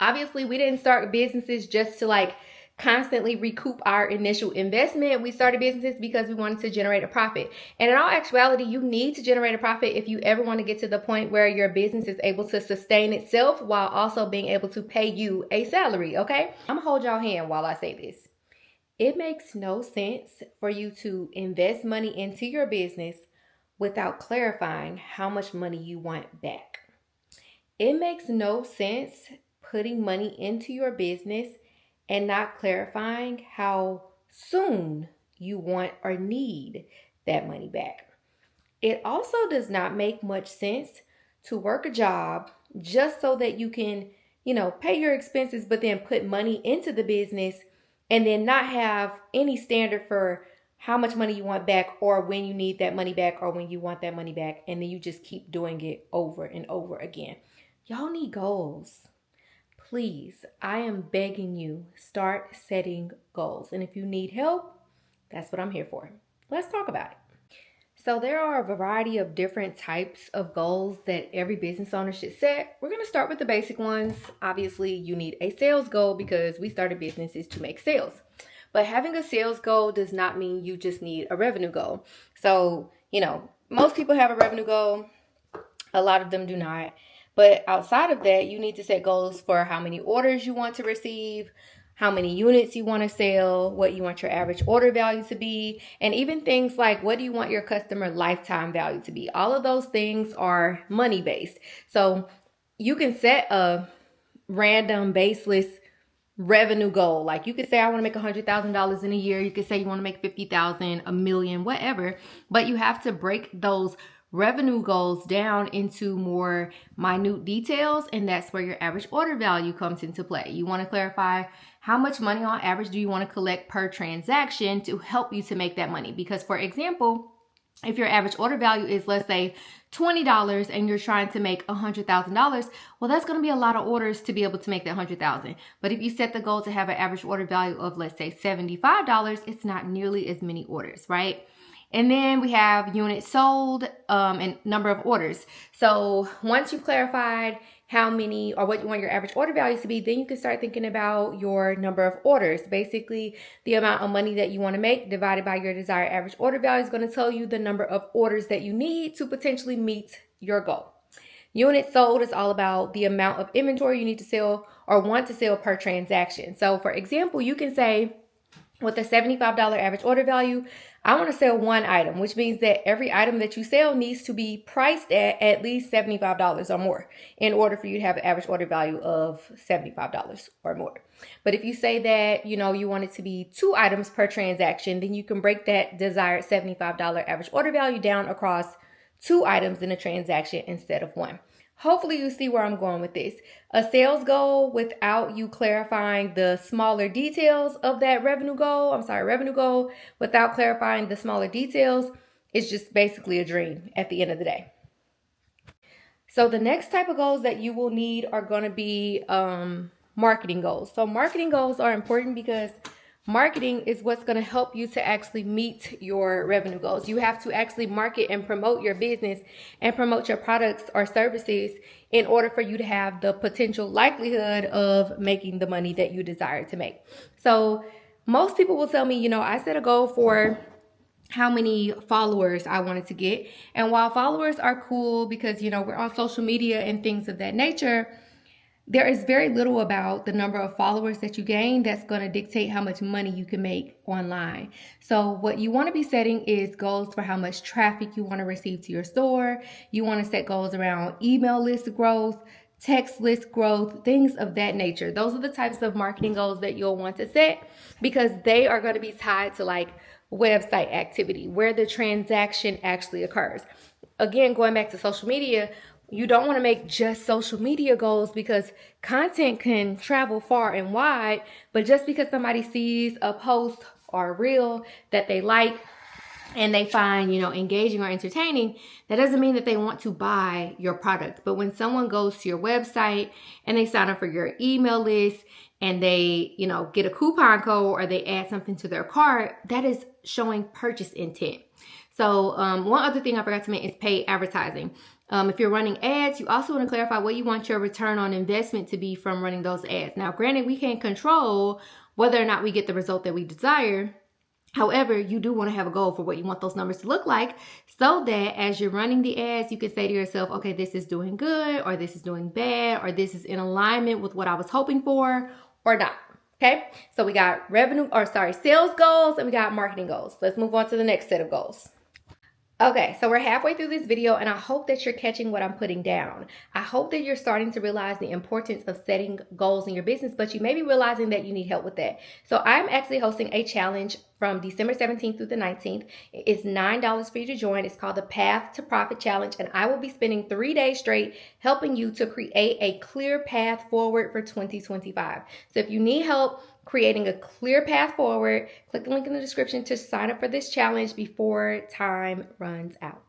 Obviously, we didn't start businesses just to like constantly recoup our initial investment. We started businesses because we wanted to generate a profit. And in all actuality, you need to generate a profit if you ever want to get to the point where your business is able to sustain itself while also being able to pay you a salary, okay? I'm gonna hold y'all hand while I say this. It makes no sense for you to invest money into your business without clarifying how much money you want back. It makes no sense putting money into your business and not clarifying how soon you want or need that money back. It also does not make much sense to work a job just so that you can, pay your expenses, but then put money into the business and then not have any standard for how much money you want back or when you need that money back or when you want that money back. And then you just keep doing it over and over again. Y'all need goals. Please, I am begging you, start setting goals. And if you need help, that's what I'm here for. Let's talk about it. So there are a variety of different types of goals that every business owner should set. We're going to start with the basic ones. Obviously, you need a sales goal because we started businesses to make sales. But having a sales goal does not mean you just need a revenue goal. So, most people have a revenue goal. A lot of them do not. But outside of that, you need to set goals for how many orders you want to receive, how many units you want to sell, what you want your average order value to be, and even things like what do you want your customer lifetime value to be. All of those things are money based. So you can set a random baseless revenue goal. Like you could say, I want to make $100,000 in a year. You could say you want to make 50,000, a million, whatever. But you have to break those revenue goals down into more minute details, and that's where your average order value comes into play. You want to clarify how much money on average do you want to collect per transaction to help you to make that money. Because for example, if your average order value is, let's say, $20 and you're trying to make $100,000, well, that's going to be a lot of orders to be able to make that $100,000. But if you set the goal to have an average order value of, let's say, $75, it's not nearly as many orders, right? And then we have units sold and number of orders. So once you've clarified how many or what you want your average order values to be, then you can start thinking about your number of orders. Basically, the amount of money that you want to make divided by your desired average order value is going to tell you the number of orders that you need to potentially meet your goal. Units sold is all about the amount of inventory you need to sell or want to sell per transaction. So for example, you can say with a $75 average order value, I want to sell one item, which means that every item that you sell needs to be priced at least $75 or more in order for you to have an average order value of $75 or more. But if you say that, you want it to be 2 items per transaction, then you can break that desired $75 average order value down across 2 items in a transaction instead of 1. Hopefully you see where I'm going with this. A sales goal without you clarifying the smaller details of that revenue goal, without clarifying the smaller details, is just basically a dream at the end of the day. So the next type of goals that you will need are going to be marketing goals. So marketing goals are important because marketing is what's going to help you to actually meet your revenue goals. You have to actually market and promote your business and promote your products or services in order for you to have the potential likelihood of making the money that you desire to make. So most people will tell me, I set a goal for how many followers I wanted to get. And while followers are cool because, we're on social media and things of that nature, there is very little about the number of followers that you gain that's going to dictate how much money you can make online. So what you want to be setting is goals for how much traffic you want to receive to your store. You want to set goals around email list growth, text list growth, things of that nature. Those are the types of marketing goals that you'll want to set because they are going to be tied to like website activity, where the transaction actually occurs. Again, going back to social media, you don't want to make just social media goals because content can travel far and wide, but just because somebody sees a post or a reel that they like and they find, engaging or entertaining, that doesn't mean that they want to buy your product. But when someone goes to your website and they sign up for your email list and they, get a coupon code or they add something to their cart, that is showing purchase intent. So one other thing I forgot to mention is paid advertising. If you're running ads, you also want to clarify what you want your return on investment to be from running those ads. Now, granted, we can't control whether or not we get the result that we desire. However, you do want to have a goal for what you want those numbers to look like so that as you're running the ads, you can say to yourself, okay, this is doing good, or this is doing bad, or this is in alignment with what I was hoping for or not. Okay, so we got sales goals, and we got marketing goals. Let's move on to the next set of goals. Okay, so we're halfway through this video, and I hope that you're catching what I'm putting down. I hope that you're starting to realize the importance of setting goals in your business, but you may be realizing that you need help with that. So I'm actually hosting a challenge from December 17th through the 19th. It's $9 for you to join. It's called the Path to Profit Challenge, and I will be spending 3 days straight helping you to create a clear path forward for 2025. So if you need help creating a clear path forward, click the link in the description to sign up for this challenge before time runs out.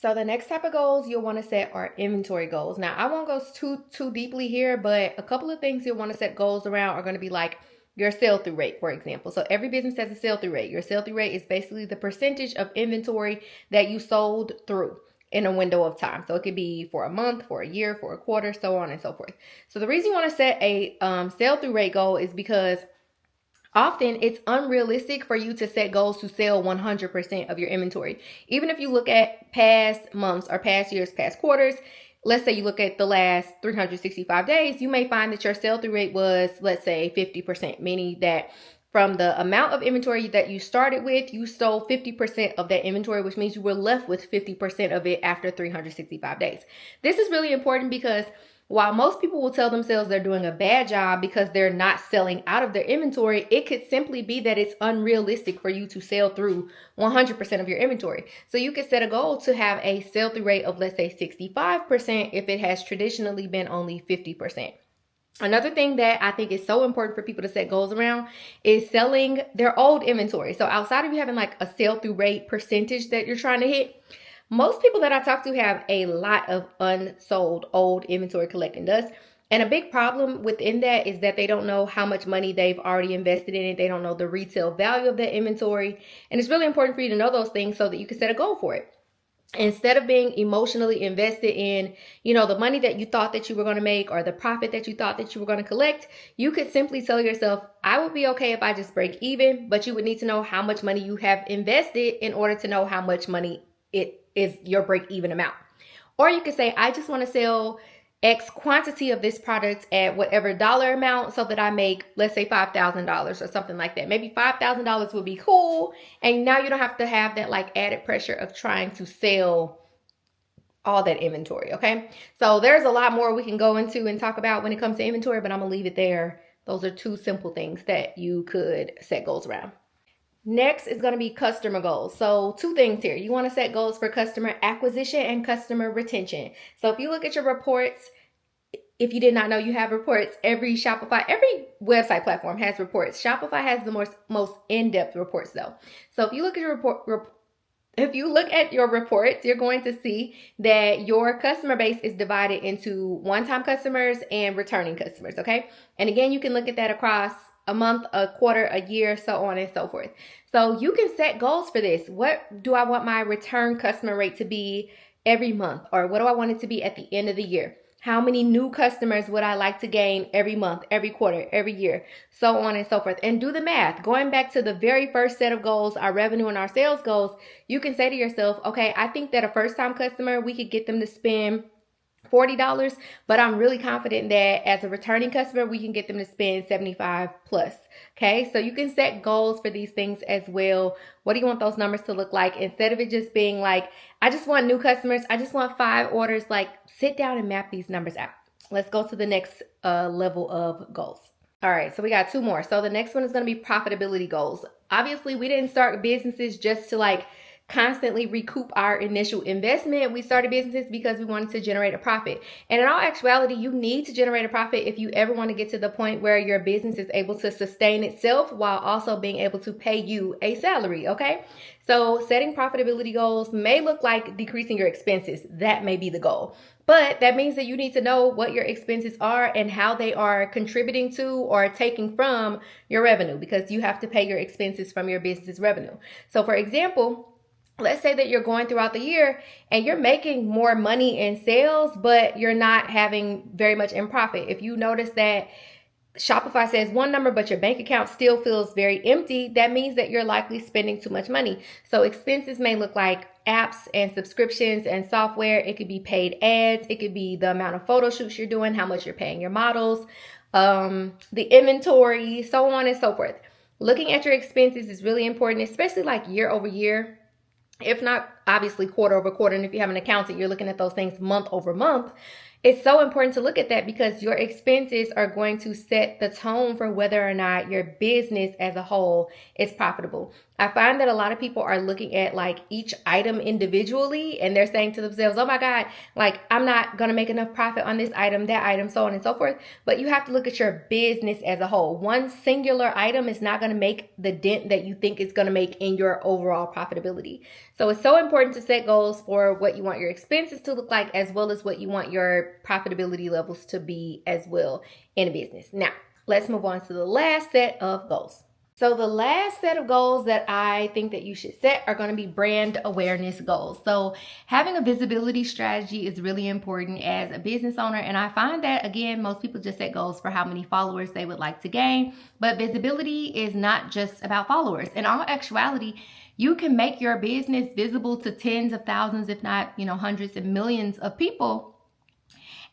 So the next type of goals you'll want to set are inventory goals. Now, I won't go too deeply here, but a couple of things you'll want to set goals around are going to be like your sell-through rate, for example. So every business has a sell-through rate. Your sell-through rate is basically the percentage of inventory that you sold through in a window of time. So it could be for a month, for a year, for a quarter, so on and so forth. So the reason you want to set a sell-through rate goal is because often it's unrealistic for you to set goals to sell 100% of your inventory. Even if you look at past months or past years, past quarters, let's say you look at the last 365 days, you may find that your sell-through rate was, let's say, 50%, meaning that from the amount of inventory that you started with, you sold 50% of that inventory, which means you were left with 50% of it after 365 days. This is really important because while most people will tell themselves they're doing a bad job because they're not selling out of their inventory, it could simply be that it's unrealistic for you to sell through 100% of your inventory. So you could set a goal to have a sell-through rate of, let's say, 65% if it has traditionally been only 50%. Another thing that I think is so important for people to set goals around is selling their old inventory. So outside of you having like a sell-through rate percentage that you're trying to hit, most people that I talk to have a lot of unsold old inventory collecting dust. And a big problem within that is that they don't know how much money they've already invested in it. They don't know the retail value of that inventory. And it's really important for you to know those things so that you can set a goal for it. Instead of being emotionally invested in, the money that you thought that you were going to make or the profit that you thought that you were going to collect, you could simply tell yourself, I would be okay if I just break even, but you would need to know how much money you have invested in order to know how much money it is your break even amount. Or you could say, I just want to sell X quantity of this product at whatever dollar amount so that I make, let's say, $5,000 or something like that. Maybe $5,000 would be cool. And now you don't have to have that like added pressure of trying to sell all that inventory. Okay. So there's a lot more we can go into and talk about when it comes to inventory, but I'm going to leave it there. Those are two simple things that you could set goals around. Next is going to be customer goals. So 2 things here. You want to set goals for customer acquisition and customer retention. So if you look at your reports, if you did not know, you have reports. Every website platform has reports. Shopify has the most in-depth reports though. So if you look at your reports, you're going to see that your customer base is divided into one-time customers and returning customers, okay? And again, you can look at that across a month, a quarter, a year, so on and so forth. So you can set goals for this. What do I want my return customer rate to be every month? Or what do I want it to be at the end of the year? How many new customers would I like to gain every month, every quarter, every year, so on and so forth? And do the math. Going back to the very first set of goals, our revenue and our sales goals, you can say to yourself, okay, I think that a first-time customer, we could get them to spend $40, but I'm really confident that as a returning customer, we can get them to spend 75 plus. Okay, so you can set goals for these things as well. What do you want those numbers to look like? Instead of it just being like, I just want new customers, I just want 5 orders, like sit down and map these numbers out. Let's go to the next level of goals. All right, so we got 2 more. So the next one is going to be profitability goals. Obviously, we didn't start businesses just to constantly recoup our initial investment. We started businesses because we wanted to generate a profit. And in all actuality, you need to generate a profit if you ever want to get to the point where your business is able to sustain itself while also being able to pay you a salary, okay? So setting profitability goals may look like decreasing your expenses. That may be the goal. But that means that you need to know what your expenses are and how they are contributing to or taking from your revenue, because you have to pay your expenses from your business revenue. So for example, let's say that you're going throughout the year and you're making more money in sales, but you're not having very much in profit. If you notice that Shopify says one number, but your bank account still feels very empty, that means that you're likely spending too much money. So expenses may look like apps and subscriptions and software. It could be paid ads. It could be the amount of photo shoots you're doing, how much you're paying your models, the inventory, so on and so forth. Looking at your expenses is really important, especially like year over year. If not, obviously quarter over quarter. And if you have an accountant, you're looking at those things month over month. It's so important to look at that because your expenses are going to set the tone for whether or not your business as a whole is profitable. I find that a lot of people are looking at like each item individually and they're saying to themselves, oh my God, like I'm not going to make enough profit on this item, that item, so on and so forth. But you have to look at your business as a whole. One singular item is not going to make the dent that you think it's going to make in your overall profitability. So it's so important to set goals for what you want your expenses to look like, as well as what you want your profitability levels to be as well in a business. Now, let's move on to the last set of goals. So the last set of goals that I think that you should set are going to be brand awareness goals. So having a visibility strategy is really important as a business owner. And I find that, again, most people just set goals for how many followers they would like to gain. But visibility is not just about followers. In all actuality, you can make your business visible to tens of thousands, if not, hundreds and millions of people,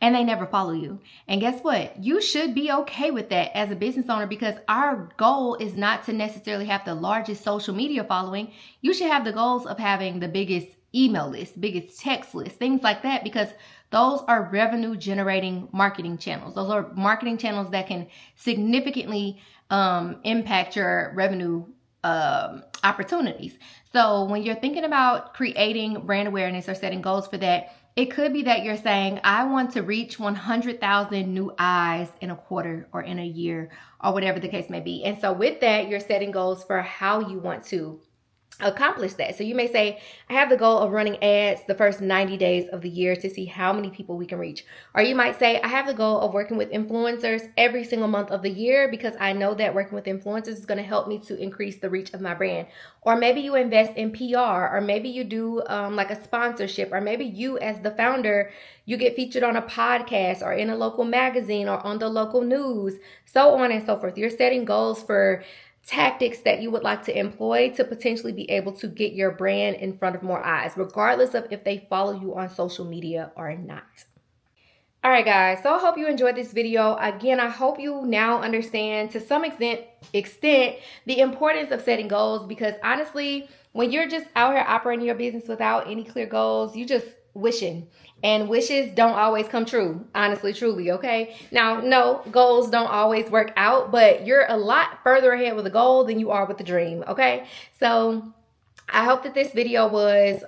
and they never follow you. And guess what? You should be okay with that as a business owner, because our goal is not to necessarily have the largest social media following. You should have the goals of having the biggest email list, biggest text list, things like that, because those are revenue generating marketing channels. Those are marketing channels that can significantly impact your revenue opportunities. So when you're thinking about creating brand awareness or setting goals for that, it could be that you're saying, I want to reach 100,000 new eyes in a quarter or in a year or whatever the case may be. And so with that, you're setting goals for how you want to accomplish that. So you may say, I have the goal of running ads the first 90 days of the year to see how many people we can reach. Or you might say, I have the goal of working with influencers every single month of the year because I know that working with influencers is going to help me to increase the reach of my brand. Or maybe you invest in PR, or maybe you do like a sponsorship, or maybe you as the founder, you get featured on a podcast or in a local magazine or on the local news, so on and so forth. You're setting goals for tactics that you would like to employ to potentially be able to get your brand in front of more eyes, regardless of if they follow you on social media or not. All right, guys, so I hope you enjoyed this video. Again, I hope you now understand to some extent the importance of setting goals, because honestly, when you're just out here operating your business without any clear goals, you just wishing, and wishes don't always come true, honestly, truly, okay? Now, no, goals don't always work out, but you're a lot further ahead with a goal than you are with the dream, okay? So I hope that this video was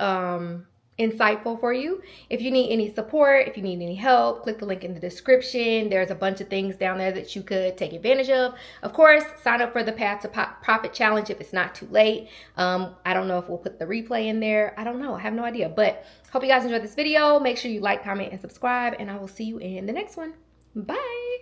insightful for you. If you need any support, if you need any help, click the link in the description. There's a bunch of things down there that you could take advantage of. Of course, sign up for the Path to Profit Challenge if it's not too late. I don't know if we'll put the replay in there. I don't know. I have no idea. But hope you guys enjoyed this video. Make sure you like, comment, and subscribe, and I will see you in the next one. Bye.